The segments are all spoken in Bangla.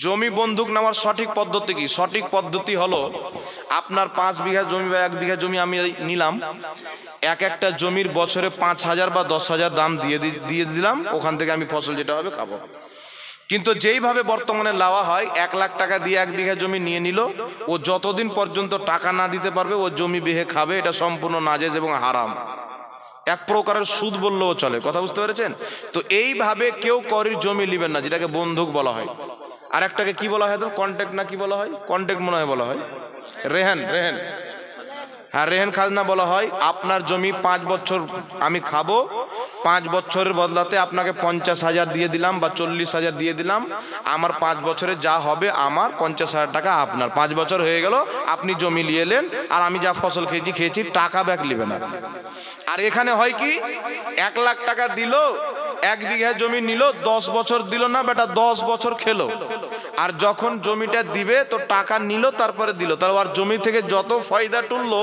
জমি বন্ধক নেওয়ার সঠিক পদ্ধতি কি? সঠিক পদ্ধতি হলো, আপনার 5 বিঘা জমি বা 1 বিঘা জমি আমি নিলাম, এক একটা জমির বছরে 5,000 বা 10,000 দাম দিয়ে দিলাম, ওখান থেকে আমি ফসল যেটা হবে খাবো। কিন্তু যেইভাবে বর্তমানে লাওয়া হয়, 1 লাখ টাকা দিয়ে 1 বিঘা জমি নিয়ে নিল, ও যতদিন পর্যন্ত টাকা না দিতে পারবে ও জমি বেহে খাবে, এটা সম্পূর্ণ নাজেজ এবং হারাম, এক প্রকারের সুদ বললেও চলে। কথা বুঝতে পেরেছেন? তো এইভাবে কেউ করির জমি নেবেন না, যেটাকে বন্ধক বলা হয়। আর একটাকে কি বলা হয়? তো কন্ট্রাক্ট না কি বলা হয়? কন্ট্রাক্ট মনে হয় বলা হয়, রেহান। হ্যাঁ, রেহান খাজনা বলা হয়। আপনার জমি 5 বছর আমি খাবো, 5 বছরের বদলাতে আপনাকে 50,000 দিয়ে দিলাম বা 40,000 দিয়ে দিলাম, আমার 5 বছরে যা হবে আমার 50,000 টাকা আপনার। 5 বছর হয়ে গেল, আপনি জমি নিয়ে এলেন, আর আমি যা ফসল খেয়েছি টাকা ব্যাক নেবেন না। আর এখানে হয় কি, 1 লাখ টাকা দিল, 1 বিঘা জমি নিল, 10 বছর দিল না বেটা, 10 বছর খেলো, আর যখন জমিটা দিবে তো টাকা নিল, তারপরে দিল, তার জমি থেকে যত ফায়দা তুললো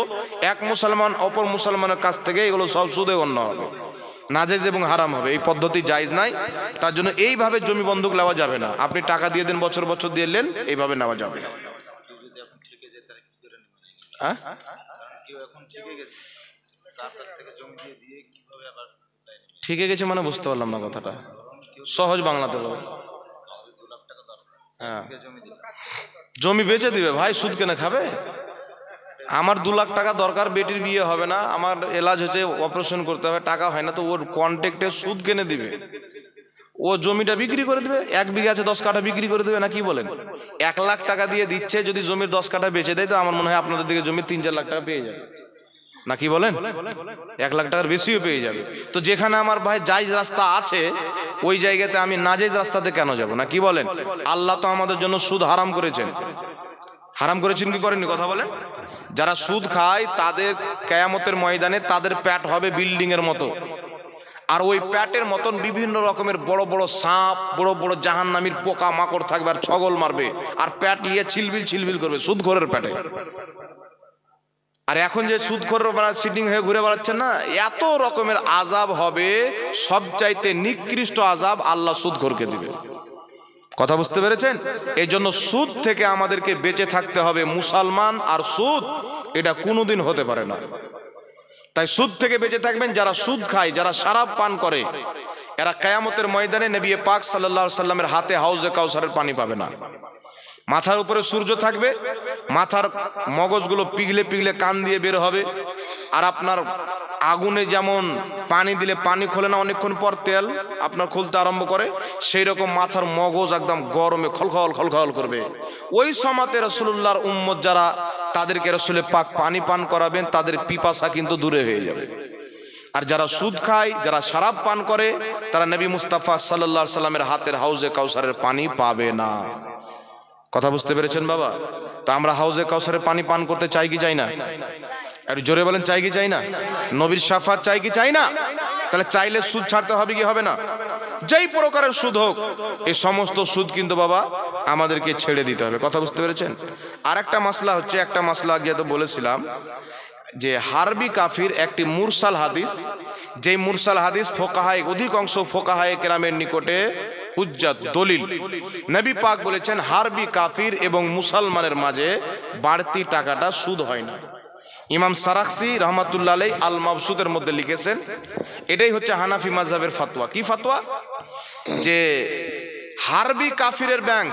এক মুসলমান অপর মুসলমানের কাছ থেকে, এগুলো সব সুদে গণ্য হবে, নাজেজ এবং হারাম হবে। এই পদ্ধতি জায়েজ নাই। তার জন্য এইভাবে জমি বন্ধক নেওয়া যাবে না। আপনি টাকা দিয়ে দেন, বছর বছর দিয়ে নেন, এইভাবে নেওয়া যাবে না। ঠিকে গেছে মানে বুঝতে পারলাম না কথাটা, সহজ বাংলাতে বলো। হ্যাঁ, জমি বেচে দিবে ভাই, সুদ কেনে খাবে? আমার 2 লাখ টাকা দরকার, বেটির বিয়ে হবে না, আমার এলাজ হচ্ছে, অপারেশন করতে হবে, টাকা হয় না, তো ওর কন্ট্রাক্টে সুদ কেনে দিবে, ও জমিটা বিক্রি করে দেবে, 1 বিঘা আছে 10 কাঠা বিক্রি করে দেবে, না কি বলেন? 1 লাখ টাকা দিয়ে দিচ্ছে, যদি জমির 10 কাঠা বেচে দেয় তো আমার মনে হয় আপনাদের দিকে জমি 3-4 লাখ টাকা পেয়ে যাবে, না কি বলেন? 1 লাখ টাকার বেশিও পেয়ে যাবে। তো যেখানে আমার ভাই জায়েজ রাস্তা আছে, ওই জায়গাতে আমি নাজায়েজ রাস্তাতে কেন যাব, না কি বলেন? আল্লাহ তো আমাদের জন্য সুদ হারাম করেছেন। হারাম করেছেন কি করেননি? কথা বলেন। যারা সুদ খায় তাদের কিয়ামতের ময়দানে তাদের পেট হবে বিল্ডিং এর মতো, আর ওই পেটের মতন বিভিন্ন রকমের বড় বড় সাপ, বড় বড় জাহান্নামীর পোকা মাকড় থাকবে, আর ছগল মারবে, আর পেট নিয়ে ছিলবিল করবে, সুদখোরের পেটে। আর এখন যে সুদখোররা সিটিং হয়ে ঘুরে বেড়াচ্ছেন না, এত রকমের আযাব হবে, সবচাইতে নিকৃষ্ট আযাব আল্লাহ সুদখোরকে দিবে। কথা বুঝতে পেরেছেন? এই জন্য সুদ থেকে আমাদেরকে বেঁচে থাকতে হবে। মুসলমান আর সুদ এটা কোনোদিন হতে পারে না। তাই সুদ থেকে বেঁচে থাকবেন। যারা সুদ খায়, যারা শরাব পান করে, এরা কিয়ামতের ময়দানে নবী পাক সাল্লাল্লাহু আলাইহি সাল্লামের হাতে হাউজে কাউসারের পানি পাবে না। মাথার উপরে সূর্য থাকবে, মাথার মগজগুলো পিঘলে কান দিয়ে বের হবে, আর আপনার আগুনে যেমন পানি দিলে পানি খোলে না অনেকক্ষণ পর, তেল আপনার খুলতে আরম্ভ করে, সেই রকম মাথার মগজ একদম গরমে খলখল করবে। ওই সময়তে রাসূলুল্লাহর উম্মত যারা, তাদেরকে রাসূলে পাক পানি পান করাবেন, তাদের পিপাসা কিন্তু দূরে হয়ে যাবে। আর যারা সুদ খায়, যারা শরাব পান করে, তারা নবী মুস্তাফা সাল্লাল্লাহু আলাইহি সাল্লামের হাতের হাউজে কাউসারের পানি পাবে না। কথা বুঝতে পেরেছেন বাবা? তো আমরা হাউজে কাউসারের পানি পান করতে চাই কি চাই না? আর জোরে বলেন, চাই কি চাই না? নবীর শাফাত চাই কি চাই না? তাহলে চাইলে সুদ ছাড়তে হবে কি হবে না? যেই প্রকারের সুদ হোক, এই সমস্ত সুদ কিন্তু বাবা আমাদেরকে ছেড়ে দিতে হবে। কথা বুঝতে পেরেছেন? আর একটা মাসলা হচ্ছে, একটা মাসলা আগে তো বলেছিলাম যে হারবি কাফির একটি মুরসাল হাদিস, যেই মুরসাল হাদিস ফোকাহায়ে, অধিকাংশ ফোকাহায়ে কেরামের নিকটে হুজ্জাত, দলিল। নবী পাক বলেছেন হারবি কাফির এবং মুসলমানের মাঝে বাড়তি টাকাটা সুদ হয় না। ইমাম সারাখসি রহমাতুল্লাহ আলাইহি আল মাবসুতের মধ্যে লিখেছেন, এটাই হচ্ছে হানাফি মাযহাবের ফতোয়া। কি ফতোয়া? যে হারবি কাফিরের ব্যাংক,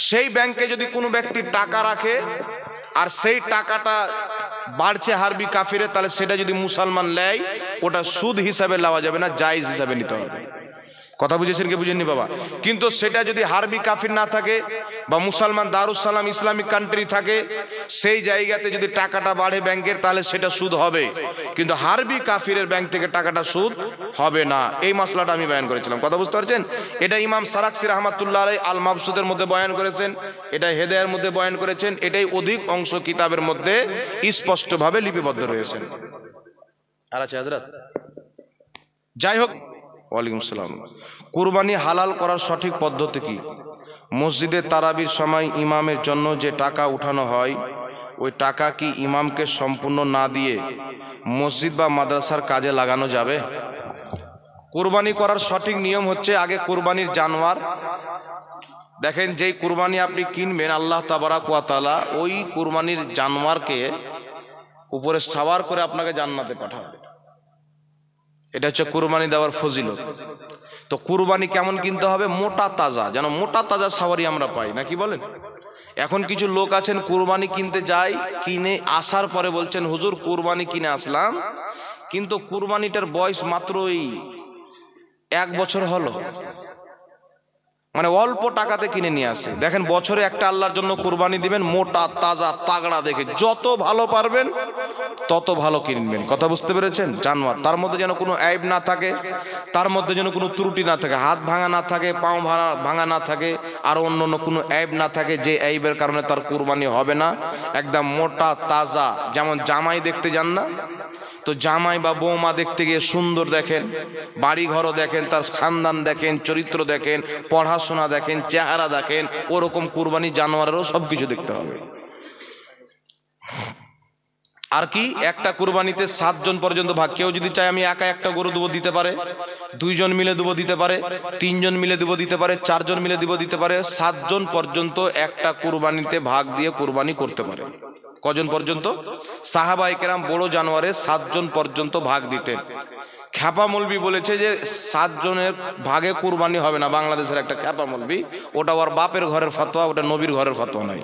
সেই ব্যাংকে যদি কোনো ব্যক্তি টাকা রাখে আর সেই টাকাটা বাড়ছে হারবি কাফিরে, তাহলে সেটা যদি মুসলমান নেয়, ওটা সুদ হিসাবে নেওয়া যাবে না, জায়েজ হিসাবে নিতে হবে। কথা বুঝেছেন কি বুঝেননি বাবা? কিন্তু সেটা যদি হারবি কাফির না থাকে বা মুসলমান দারুস সালাম ইসলামিক কান্ট্রি থাকে, সেই জায়গাতে যদি টাকাটা বাড়ে ব্যাংকের, তাহলে সেটা সুদ হবে। কিন্তু হারবি কাফিরের ব্যাংক থেকে টাকাটা সুদ হবে না। এই মাসলাটা আমি বয়ান করেছিলাম। কথা বুঝতে পারছেন? এটা ইমাম সারাখসি রহমাতুল্লাহ আলাইহি আল মাবসুদের মধ্যে বয়ান করেছেন, এটা হেদায়ার মধ্যে বয়ান করেছেন, এটাই অধিক অংশ কিতাবের মধ্যে স্পষ্টভাবে লিপিবদ্ধ রয়েছে। আর আছে হযরত, যাই হোক, ওয়ালাইকুম আসসালাম। কুরবানি হালাল করার সঠিক পদ্ধতি কি? মসজিদে তারাবির সময় ইমামের জন্য যে টাকা উঠানো হয়, ওই টাকা কি ইমামকে সম্পূর্ণ না দিয়ে মসজিদ বা মাদ্রাসার কাজে লাগানো যাবে? কুরবানি করার সঠিক নিয়ম হচ্ছে, আগে কুরবানির জানোয়ার দেখেন যেই কুরবানি আপনি কিনবেন, আল্লাহ তাবারাক ওয়া তাআলা ওই কুরবানির জানোয়ারকে উপরে সাওয়ার করে আপনাকে জান্নাতে পাঠাবে। এটা হচ্ছে কুরবানি দেওয়ার ফজিলত। তো কুরবানি কেমন কিনতে হবে? মোটা তাজা, যেন মোটা তাজা সাওয়ারি আমরা পাই, নাকি বলেন? এখন কিছু লোক আছেন কুরবানি কিনতে যায়, কিনে আসার পরে বলছেন হুজুর কুরবানি কিনে আসলাম, কিন্তু কুরবানিটার বয়স মাত্র এই 1 বছর হলো, মানে অল্প টাকাতে কিনে নিয়ে আসে। দেখেন বছরে একটা আল্লাহর জন্য কুরবানি দিবেন, মোটা তাজা তাগড়া দেখে যত ভালো পারবেন তত ভালো কিনবেন। কথা বুঝতে পেরেছেন? জানোয়ার তার মধ্যে যেন কোনো আইব না থাকে, তার মধ্যে যেন কোনো ত্রুটি না থাকে, হাত ভাঙা না থাকে, পাও ভাঙা না থাকে, আর অন্য অন্য কোনো আইব না থাকে, যে আইবের কারণে তার কুরবানি হবে না। একদম মোটা তাজা, যেমন জামাই দেখতে যান না, তো জামাই বা বৌমা দেখতে গিয়ে সুন্দর দেখেন, বাড়ি ঘরও দেখেন, তার খানদান দেখেন, চরিত্র দেখেন, পড়াশোনা দেখেন, চেহারা দেখেন, ওরকম কুরবানি জানোয়ারেরও সবকিছু দেখতে হবে। আর কি, একটা কুরবানিতে 7 জন পর্যন্ত ভাগ। কেউ যদি চায় আমি একা একটা গরু দেবো, দিতে পারে। 2 জন মিলে দেবো, দিতে পারে। 3 জন মিলে দেবো, দিতে পারে। 4 জন মিলে দেবো, দিতে পারে। 7 জন পর্যন্ত একটা কুরবানিতে ভাগ দিয়ে কুরবানি করতে পারে। কজন পর্যন্ত? সাহাবায়ে কেরাম বড় জানোয়ারে 7 জন পর্যন্ত ভাগ দিতেন। খ্যাপা মৌলবি বলেছে যে 7 জনের ভাগে কুরবানি হবে না। বাংলাদেশের একটা খ্যাপা মৌলবি, ওটা ওর বাপের ঘরের ফতোয়া, ওটা নবীর ঘরের ফতোয়া নয়।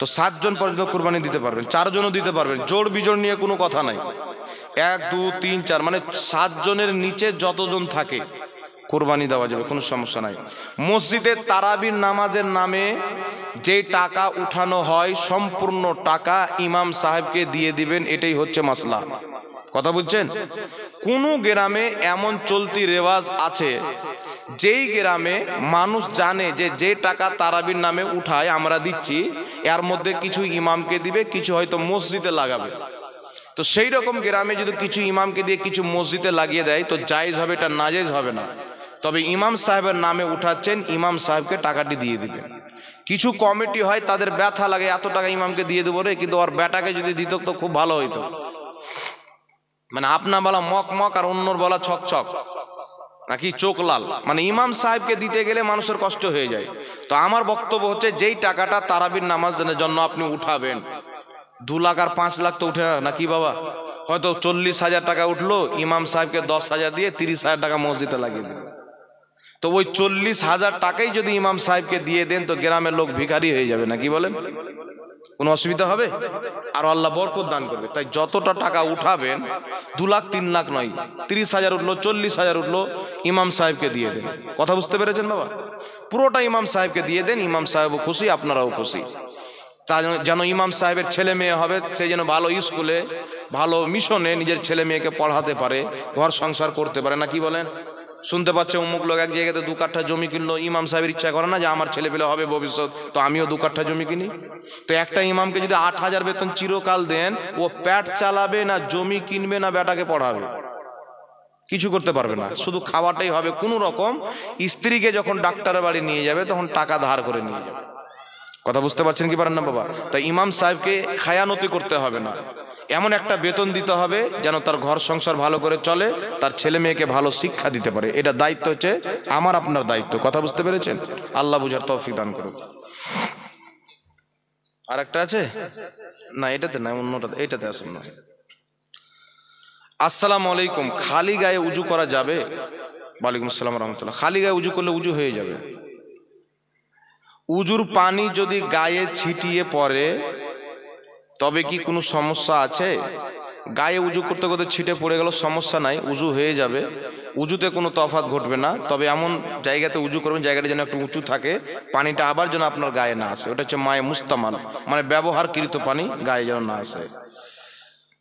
তো 7 জন পর্যন্ত কুরবানি দিতে পারবেন, 4 জনও দিতে পারবেন, জোড় বিজোড় নিয়ে কোনো কথা নাই। 1 2 3 4 মানে 7 জনের নিচে যতজন থাকে কুরবানি দেওয়া যাবে, কোনো সমস্যা নাই। মসজিদে তারাবির নামাজের নামে যে টাকা উঠানো হয় সম্পূর্ণ টাকা ইমাম সাহেবকে দিয়ে দিবেন, এটাই হচ্ছে মাসলা। কথা বুঝছেন? কোন গ্রামে এমন চলতি রেওয়াজ আছে, যেই গ্রামে মানুষ জানে যে যে টাকা তারাবির নামে উঠায় আমরা দিচ্ছি, এর মধ্যে কিছু ইমামকে দিবে, কিছু হয়তো মসজিদে লাগাবে। তো সেই রকম গ্রামে যদি কিছু ইমামকে দিয়ে কিছু মসজিদে লাগিয়ে দেয় তো জায়েজ হবে, এটা নাজায়েজ হবে না। তবে ইমাম সাহেবের নামে উঠাচ্ছেন, ইমাম সাহেবকে টাকাটি দিয়ে দিবেন। কিছু কমিটি হয় তাদের ব্যথা লাগে, এত টাকা ইমামকে দিয়ে দেবো রে, কিন্তু ওর বেটাকে যদি দিত তো খুব ভালো হইতো। মানে আপনার বলা মক মক আর অন্যর বলা ছক ছক, নাকি চোখ লাল, মানে ইমাম সাহেবকে দিতে গেলে মানুষের কষ্ট হয়ে যায়। তো আমার বক্তব্য হচ্ছে, যেই টাকাটা তারাবির নামাজের জন্য আপনি উঠাবেন, 2 লাখ আর 5 লাখ তো উঠে না কি বাবা? হয়তো 40,000 টাকা উঠলো, ইমাম সাহেবকে 10,000 দিয়ে 30,000 টাকা মসজিদে লাগিয়ে দেবে। তো ওই 40,000 টাকাই যদি ইমাম সাহেবকে দিয়ে দেন তো গ্রামের লোক ভিখারি হয়ে যাবে, নাকি বলেন? কোনো অসুবিধা হবে? আর আল্লাহ বরকত দান করবে। তাই যতটা টাকা উঠাবেন, 2 লাখ 3 লাখ নয়, 30,000 উঠলো, 40,000 উঠলো, ইমাম সাহেবকে দিয়ে দেন। কথা বুঝতে পেরেছেন বাবা? পুরোটা ইমাম সাহেবকে দিয়ে দেন, ইমাম সাহেবও খুশি, আপনারাও খুশি। যেন ইমাম সাহেবের ছেলে মেয়ে হবে, সে যেন ভালো স্কুলে, ভালো মিশনে নিজের ছেলে মেয়েকে পড়াতে পারে, ঘর সংসার করতে পারে, না কি বলেন? শুনতে পাচ্ছে অমুক লোক এক জায়গাতে 2 কাঠা জমি কিনলো, ইমাম সাহেবের ইচ্ছা করে না যে আমার ছেলে পেলে হবে ভবিষ্যৎ, তো আমিও 2 কাঠা জমি কিনি? তো একটা ইমামকে যদি 8,000 বেতন চিরকাল দেন, ও পেট চালাবে না, জমি কিনবে না, বেটাকে পড়াবে? কিছু করতে পারবে না, শুধু খাওয়াটাই হবে কোন রকম। স্ত্রীকে যখন ডাক্তারের বাড়ি নিয়ে যাবে তখন টাকা ধার করে নিয়ে যাবে। কথা বুঝতে পারছেন কি পারেন না বাবা? তাই ইমাম সাহেবকে খায়ানতি করতে হবে না, এমন একটা বেতন দিতে হবে যেন তার ঘর সংসার ভালো করে চলে, তার ছেলে মেয়েকে ভালো শিক্ষা দিতে পারে। এটা দায়িত্ব হচ্ছে আমার, আপনার দায়িত্ব। কথা বুঝতে পেরেছেন? আল্লাহ বুঝার তৌফিক দান করুন। আর একটা আছে না, এটাতে না, অন্যটাতে, এটাতে আসেন না। আসসালামু আলাইকুম, খালি গায়ে উজু করা যাবে? ওয়ালাইকুম আসসালাম রহমতুল্লাহ। খালি গায়ে উজু করলে উজু হয়ে যাবে। উজুর পানি যদি গায়ে ছিটিয়ে পড়ে তবে কি কোনো সমস্যা আছে? গায়ে উজু করতে করতে ছিটে পড়ে গেল, সমস্যা নাই, উজু হয়ে যাবে, উজুতে কোনো তফাৎ ঘটবে না। তবে এমন জায়গাতে উজু করবেন জায়গাটা যেন একটু উঁচু থাকে, পানিটা আবার যেন আপনার গায়ে না আসে, ওটা হচ্ছে মায়ে মুস্তামাল, মানে ব্যবহারকৃত পানি গায়ে যেন না আসে।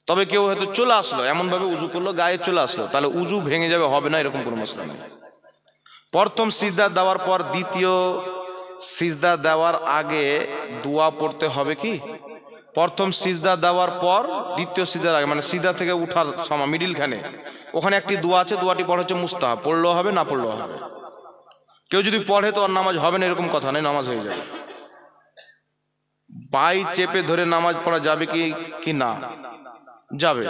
তবে কেউ হয়তো চলে আসলো, এমন ভাবে উজু করলো গায়ে চলে আসলো, তাহলে উজু ভেঙে যাবে, হবে না, এরকম কোনো মশলা নেই। প্রথম সিজদা দেওয়ার পর দ্বিতীয় সিজদা দেওয়ার আগে দোয়া পড়তে হবে কি? প্রথম সিজদা দেওয়ার পর দ্বিতীয় সিজদার আগে, মানে সিজদা থেকে উঠার সময় মিডিলখানে, ওখানে একটি দোয়া আছে, দোয়াটি পড়া হচ্ছে মুস্তাহাব, পড়লেও হবে না পড়লেও হবে। কেউ যদি পড়ে তো আর নামাজ হবে না এরকম কথা নেই, নামাজ হয়ে যাবে। বাই চেপে ধরে নামাজ পড়া যাবে কি না? যাবে।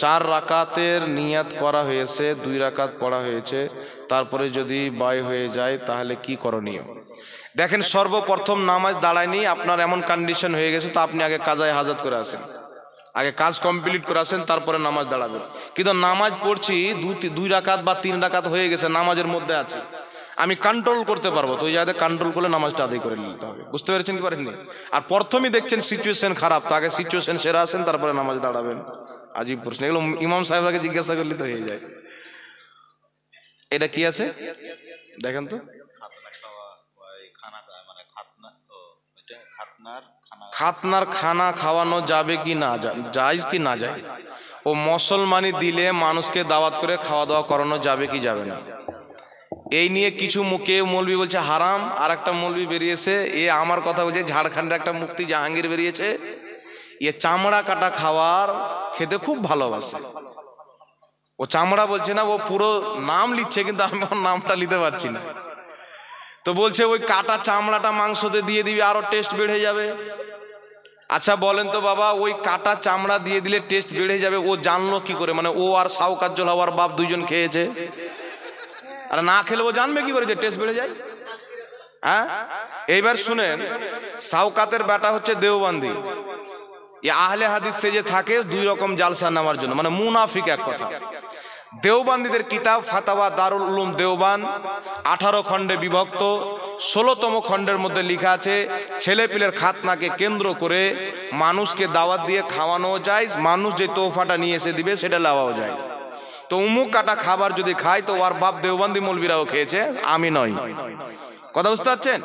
4 রাকাতের নিয়াত করা হয়েছে, 2 রাকাত পড়া হয়েছে, তারপরে যদি বাই হয়ে যায় তাহলে কি করণীয়? দেখেন, সর্বপ্রথম নামাজ দাঁড়ায়নি, আপনার এমন কন্ডিশন হয়ে গেছে, তো আপনি আগে কাজায়ে হাজাত করে আসেন, আগে কাজ কমপ্লিট করে আসেন, তারপরে নামাজ দাঁড়াবেন। কিন্তু নামাজ পড়ছি 2 রাকাত বা 3 রাকাত হয়ে গেছে, নামাজের মধ্যে আছে, আমি কন্ট্রোল করতে পারবো, তো ওই জায়গায় কন্ট্রোল করলে নামাজটা আদায় করে নিতে হবে। বুঝতে পেরেছেন কি পারেননি? আর প্রথমেই দেখছেন সিচুয়েশন খারাপ, তো আগে সিচুয়েশন সেরা আসেন, তারপরে নামাজ দাঁড়াবেন। আজীব প্রশ্ন, এগুলো ইমাম সাহেবকে জিজ্ঞাসা করলে তো হয়ে যায়। এটা কি আছে দেখেন তো, খাতনার খানা খাওয়ানো যাবে কি না, জায়েজ কি না যায়? ও মুসলমানি দিলে মানুষকে দাওয়াত করে খাওয়া দাওয়া করানো যাবে কি যাবে না? এই নিয়ে কিছু মুখে মৌলবি বলছে হারাম, আর একটা মৌলবি বেরিয়েছে, এ আমার কথা বলছে, ঝাড়খণ্ডের একটা মুফতি জাহাঙ্গীর বেরিয়েছে, এ চামড়া কাটা খাওয়ার খেতে খুব ভালোবাসে। ও চামড়া বলছে না, ও পুরো নাম লিখছে, কিন্তু আমি ওর নামটা নিতে পারছি না। তো বলছে ওই কাটা চামড়াটা মাংসতে দিয়ে দিবি, আরো টেস্ট বেড়ে যাবে। আচ্ছা বলেন তো বাবা, ওই কাটা চামড়া দিয়ে দিলে টেস্ট বেড়ে যাবে, ও জানলো কি করে? মানে ও আর সাউকাজ্জল হওয়ার বাপ দুইজন খেয়েছে, আর না খেলে ও জানবে কি করে যে টেস্ট বেড়ে যায়? হ্যাঁ, এইবার শুনেন, সাউকাতের বেটা হচ্ছে দেওবন্দি, আহলে হাদিস সেজে থাকে 2 রকম জালসা নেওয়ার জন্য, মানে মুনাফিক এক কথা। দেওবন্দীদের কিতাব ফাতাওয়া দারুল উলুম দেওবান 18 খণ্ডে বিভক্ত, 16তম খণ্ডের মধ্যে লেখা আছে ছেলেপিলের খাতনাকে কেন্দ্র করে মানুষকে দাওয়াত দিয়ে খাওয়ানো যায়, মানুষ যে তোহফাটা নিয়ে এসে দিবে সেটা লাওয়াও যায়। তো উমুক কাটা খাবার যদি খায়, তো ওর বাপ দেওবন্দি মৌলবীরাও খেয়েছে, আমি নয়। কথা বুঝতে পারছেন?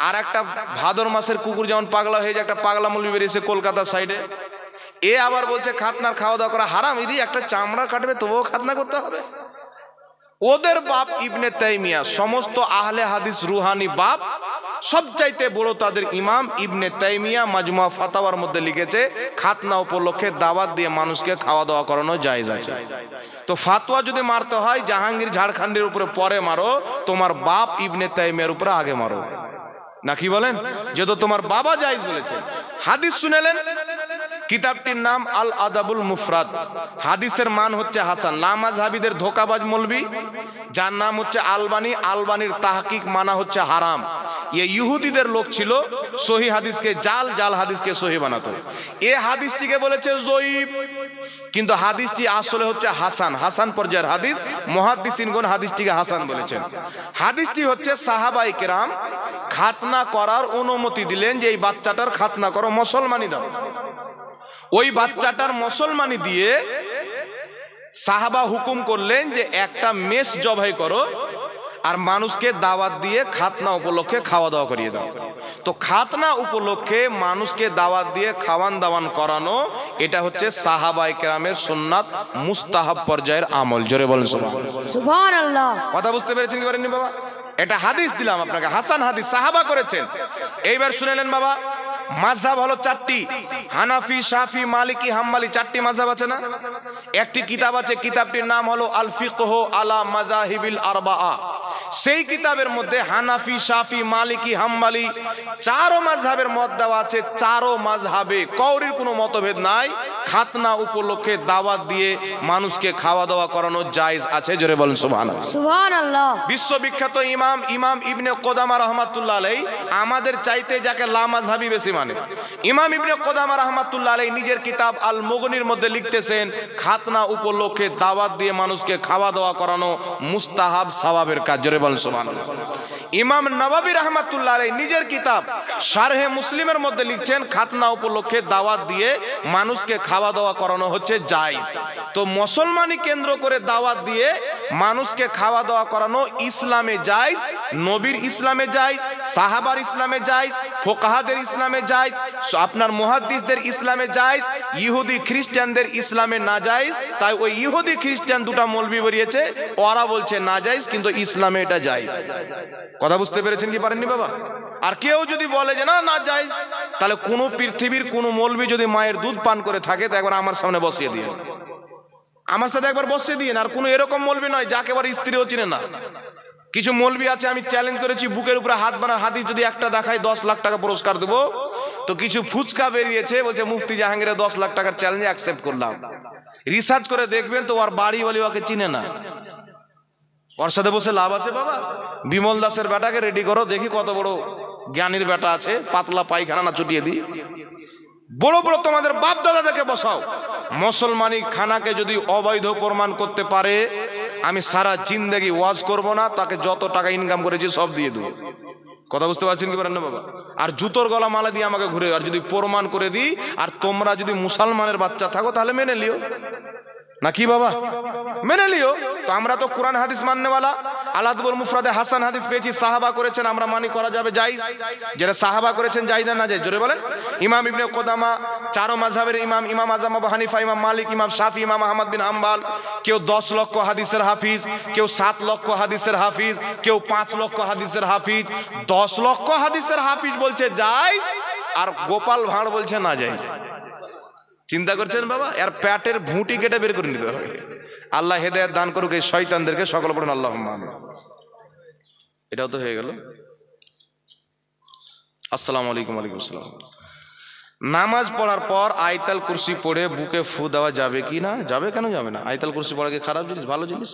আর একটা ভাদর মাসের কুকুর যেমন পাগলা হয়ে যায়, একটা পাগলা মৌলবী বেরিয়েছে কলকাতার সাইডে, এ আবার বলছে খাতনার খাওয়া দাওয়া করা হারাম, যদি একটা চামড়া কাটবে তবুও খাতনা করতে হবে। ওদের বাপ ইবনে তাইমিয়া, সমস্ত আহলে হাদিস রুহানি বাপ, সবচাইতে বড় তাদের ইমাম ইবনে তাইমিয়া মাজমুয়া ফাতাওয়ার মধ্যে লিখেছে খাতনা উপলক্ষে দাওয়াত দিয়ে মানুষকে খাওয়া দাওয়া করানো জায়েজ আছে। তো ফাতোয়া যদি মারতে হয় জাহাঙ্গীর ঝাড়খণ্ডের উপরে পরে মারো, তোমার বাপ ইবনে তাইমিয়ার উপরে আগে মারো, না কি বলেন? যেহেতু তোমার বাবা জায়েজ বলেছে। হাদিস শুনেলেন, কিতাবটির নাম আল আদাবুল মুফরাদ, হাদিসের মান হচ্ছে হাসান। লামাযহাবীদের ধোকাবাজ মৌলবি যার নাম হচ্ছে আলবানী, আলবানীর তাহকিক মানা হচ্ছে হারাম। ইহুদিদের লোক ছিল, সহি হাদিসকে জাল, জাল হাদিসকে সহি বানাতো। এ হাদিসটিকে বলেছে জয়ীফ, কিন্তু হাদিসটি আসলে হচ্ছে হাসান, হাসান পর্যায়ের হাদিস। মুহাদ্দিসিনগণ হাদিসটিকে হাসান বলেছেন। হাদিসটি হচ্ছে সাহাবায়ে কেরাম খাতনা করার অনুমতি দিলেন, যে এই বাচ্চাটার খাতনা করো, মুসলমানি দাও। ওই বাচ্চাটার মুসলমানি দিয়ে সাহাবা হুকুম করলেন যে একটা মেষ জবাই করো, আর মানুষকে দাওয়াত দিয়ে খাতনা উপলক্ষে খাওয়া দাওয়া করিয়ে দাও। তো খাতনা উপলক্ষে মানুষকে দাওয়াত দিয়ে খাওয়ান দাওয়ান করানো, এটা হচ্ছে সাহাবায়ে কেরামের সুন্নাত মুস্তাহাব পর্যায়ের আমল। জোরে বলেন সুবহানাল্লাহ। কথা বুঝতে পেরেছেন কি পারেননি বাবা? এটা হাদিস দিলাম আপনাকে, হাসান হাদিস, সাহাবা করেছেন। এইবার শুনেলেন বাবা, মাযহাব হলো 4টি, হানাফি, শাফি, মালিকি, হাম্বলি, 4টি মাযহাব আছে না? একটি কিতাব আছে, কিতাবটির নাম হলো আল ফিকহ আলা মাযাহিবিল আরবাআ। সেই কিতাবের মধ্যে হানাফি, শাফি, মালিকি, হাম্বলি 4 মাযহাবের মত দেওয়া আছে। 4 মাযহাবে কাউরির কোনো মতভেদ নাই, খাতনা উপলক্ষে দাওয়াত দিয়ে মানুষকে খাওয়া দাওয়া করানো জায়েজ আছে। জোরে বলেন সুবহানাল্লাহ। সুবহানাল্লাহ। বিশ্ববিখ্যাত ইমাম ইবনে কুদামা রাহমাতুল্লাহ আলাইহি, আমাদের চাইতে যাকে লামাযহাবী বেশি মানে, ইমাম ইবনে কুদামা রাহমাতুল্লাহ আলাইহি নিজের কিতাব আল মুগনির মধ্যে লিখতেছেন খাতনা উপলক্ষে দাওয়াত দিয়ে মানুষকে খাওয়া দাওয়া করানো মুস্তাহাব সওয়াবের কাজ। জোরে বলেন সুবহানাল্লাহ। ইমাম নববী রাহমাতুল্লাহ আলাইহি নিজের কিতাব শারহে মুসলিমের মধ্যে লিখছেন খাতনা উপলক্ষে দাওয়াত দিয়ে মানুষকে খাওয়া দাওয়া করানো হচ্ছে জায়েজ। তো মুসলমানি কেন্দ্র করে দাওয়াত দিয়ে মানুষকে খাওয়া দাওয়া করানো ইসলামে জায়েজ, নবীর ইসলামে জায়েজ, সাহাবার ইসলামে জায়েজ, ফুকাহাদের ইসলামে জায়েজ, আপনার মুহাদ্দিসদের ইসলামে জায়েজ, ইহুদি খ্রিস্টানদের ইসলামে না জায়েজ। তাই ওই ইহুদি খ্রিস্টান দুটা মৌলবি বেরিয়েছে, ওরা বলছে না জায়েজ, কিন্তু ইসলামে এটা জায়েজ। কথা বুঝতে পেরেছেন কি পারেননি বাবা? আর কেউ যদি বলে যে না না জায়েজ, তাহলে কোন পৃথিবীর কোন মৌলবি যদি মায়ের দুধ পান করে থাকে, তো একবার আমার সামনে বসিয়ে দিয়ে, আমার সাথে একবার বসিয়ে দিয়ে। আর কোন এরকম মৌলবি নয় যাকে এবার স্ত্রীও চিনে না, কিছু মৌলবি আছে, আমি চ্যালেঞ্জ করেছি, বুকের উপরে হাত বানার হাদিস যদি একটা দেখায় 10 লাখ টাকা পুরস্কার দেবো। তো কিছু ফুচকা বেরিয়েছে, বলছে মুফতি জাহাঙ্গীরের 10 লাখ টাকার চ্যালেঞ্জ অ্যাকসেপ্ট করলাম। রিসার্চ করে দেখবেন তো ওর বাড়ি বলি ওকে চিনে না, ওর সাথে বসে লাভ আছে বাবা? বিমল দাসের বেটাকে রেডি করো, দেখি কত বড় জ্ঞানীর বেটা আছে, পাতলা পায়খানা না চুটিয়ে দিই। বড় বড় তোমাদের বাপ দাদাদেরকে বসাও। মুসলমানি খানাকে যদি অবৈধ প্রমাণ করতে পারে, আমি সারা জিন্দেগি ওয়াজ করব না, তাকে যত টাকা ইনকাম করেছি সব দিয়ে দেবো। কথা বুঝতে পারছেন কি পারেন না বাবা? আর জুতোর গলা মালা দিয়ে আমাকে ঘুরে, আর যদি প্রমাণ করে দিই, আর তোমরা যদি মুসলমানের বাচ্চা থাকো তাহলে মেনে লিও, না কি বাবা? মেনে লিও। তো আমরা তো কোরআন হাদিস মাননেওয়ালা। আল-আদবুল মুফরাদে হাসান হাদিস পেয়েছি, সাহাবা করেছেন, আমরা মানি করা যাবে জায়েজ। যেটা সাহাবা করেছেন জায়েজ না জায়েজ, জোরে বলেন। ইমাম ইবনে কুদামা, চারো মাযহাবের ইমাম, ইমাম আযম আবু হানিফা, ইমাম মালিক, ইমাম শাফি, ইমাম আহমদ বিন হাম্বল, কেউ 10 লক্ষ হাদিসের হাফিজ, কেউ 7 লক্ষ হাদিসের হাফিজ, কেউ 5 লক্ষ হাদিসের হাফিজ। 10 লক্ষ হাদিসের হাফিজ বলছে জায়েজ, আর গোপাল ভাঁড় বলছে না জায়েজ। চিন্তা করছেন বাবা? এর পেটের ভুঁটি কেটে বের করে নিতে হবে। আল্লাহ হেদায়েত দান করুক এই শয়তানদেরকে, সকল বলেন আল্লাহুম্মা আমিন। এটাও তো হয়ে গেল। আসসালামু আলাইকুম। ওয়ালাইকুম আসসালাম। নামাজ পড়ার পর আয়াতুল কুরসি পড়ে বুকে ফু দেওয়া যাবে কি না? যাবে, কেন যাবে না? আয়াতুল কুরসি পড়া কি খারাপ জিনিস, ভালো জিনিস?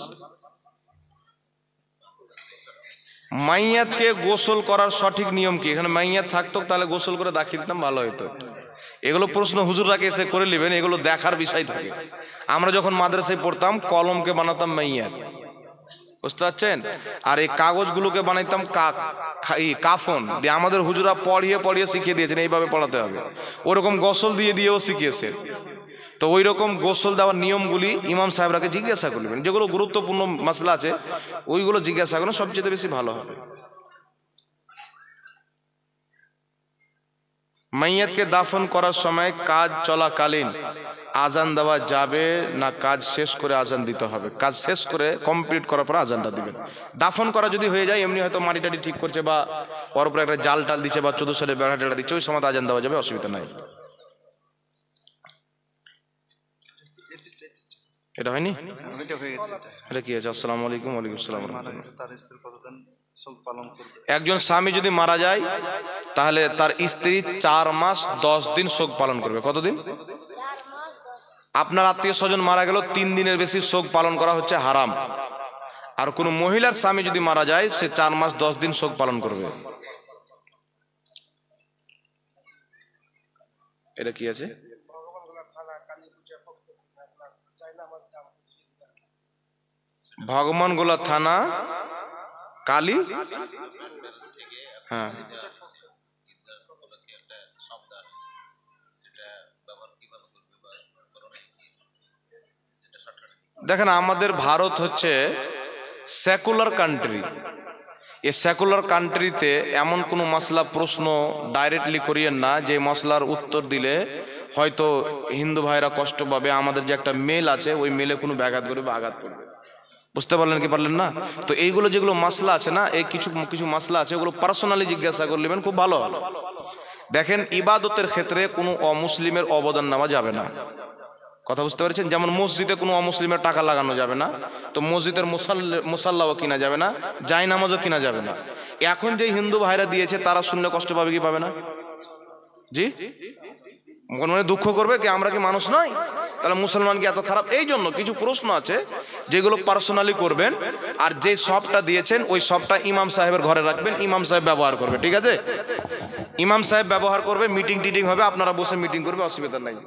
মাইয়াতকে গোসল করার সঠিক নিয়ম কি? এখানে মাইয়াত থাকতো তাহলে গোসল করে দাখিল দিতাম, ভালো হতো। এগুলো প্রশ্ন হুজুররাকে এসে করে নেবেন, এগুলো দেখার বিষয় থাকে। আমরা যখন মাদ্রাসায় পড়তাম কলমকে বানাতাম মাইয়াত, বুঝতে পারছেন? আর এই কাগজগুলোকে বানাইতাম কাফন দিয়ে। আমাদের হুজুরা পড়িয়ে পড়িয়ে শিখিয়ে দিয়েছেন এইভাবে পড়াতে হবে। ওরকম গোসল দিয়ে দিয়েও শিখিয়েছে। তো ওই রকম গোসল দেওয়ার নিয়মগুলি ইমাম সাহেবরাকে জিজ্ঞাসা করবেন, যেগুলো গুরুত্বপূর্ণ মাসলা আছে ওইগুলো জিজ্ঞাসা করেন, সবচেয়ে বেশি ভালো হবে। মাইয়াতকে দাফন করার সময় কাজ চলাকালীন আজান দেওয়া যাবে না কাজ শেষ করে আজান দিতে হবে? কাজ শেষ করে কমপ্লিট করার পর আজানটা দিবেন। দাফন করা যদি হয়ে যায়, এমনি হয়তো মাটি টাটি ঠিক করছে বা ওর উপরে একটা জাল টাল দিচ্ছে বা 14 সালে বেড়া টেড়া দিচ্ছে, ওই সময় আজান দেওয়া যাবে, অসুবিধা নাই। এটা হয়নি? এটা কি আছে? আসসালামু আলাইকুম। ওয়ালাইকুম আসসালাম। একজন স্বামী যদি মারা যায় তাহলে তার স্ত্রী 4 মাস 10 দিন শোক পালন করবে। কতদিন? আপনার আত্মীয় স্বজন মারা গেল, 3 দিনের বেশি শোক পালন করা হচ্ছে হারাম। আর কোন মহিলার স্বামী যদি মারা যায়, সে 4 মাস 10 দিন শোক পালন করবে। এটা কি আছে? ভগবানগোলা থানা কালী, হ্যাঁ, দেখেন আমাদের ভারত হচ্ছে সেকুলার কান্ট্রি। এই সেকুলার কান্ট্রিতে এমন কোনো মাসলা প্রশ্ন ডাইরেক্টলি করিয়েন না যে মশলার উত্তর দিলে হয়তো হিন্দু ভাইরা কষ্ট পাবে। আমাদের যে একটা মেল আছে, ওই মেলে কোনো ব্যাঘাত করবে বা আঘাত করবে। বুঝতে পারলেন কি পারলেন না? তো এইগুলো যেগুলো মাসলা আছে না, এই কিছু কিছু মাসলা আছে, ওগুলো পার্সোনালি জিজ্ঞাসা করে নেবেন, খুব ভালো হবে। দেখেন ইবাদতের ক্ষেত্রে কোনো অমুসলিমের অবদান নেওয়া যাবে না। কথা বুঝতে পেরেছেন? যেমন মসজিদে কোনো অমুসলিমের টাকা লাগানো যাবে না, তো মসজিদের মুসাল্লাও কিনা যাবে না, জায় নামাজও কিনা যাবে না। এখন যে হিন্দু ভাইরা দিয়েছে তারা শুনলে কষ্ট পাবে কি পাবে না? জি, মনে দুঃখ করবে কি আমরা কি মানুষ নই? তাহলে মুসলমান কি এত খারাপ? এই জন্য কিছু প্রশ্ন আছে যেগুলো পার্সোনালি করবেন, আর যে সবটা দিয়েছেন ওই সবটা ইমাম সাহেবের ঘরে রাখবেন, ইমাম সাহেব ব্যবহার করবে। ঠিক আছে? ইমাম সাহেব ব্যবহার করবে, মিটিং টিটিং হবে, আপনারা বসে মিটিং করবে, অসুবিধা নাই।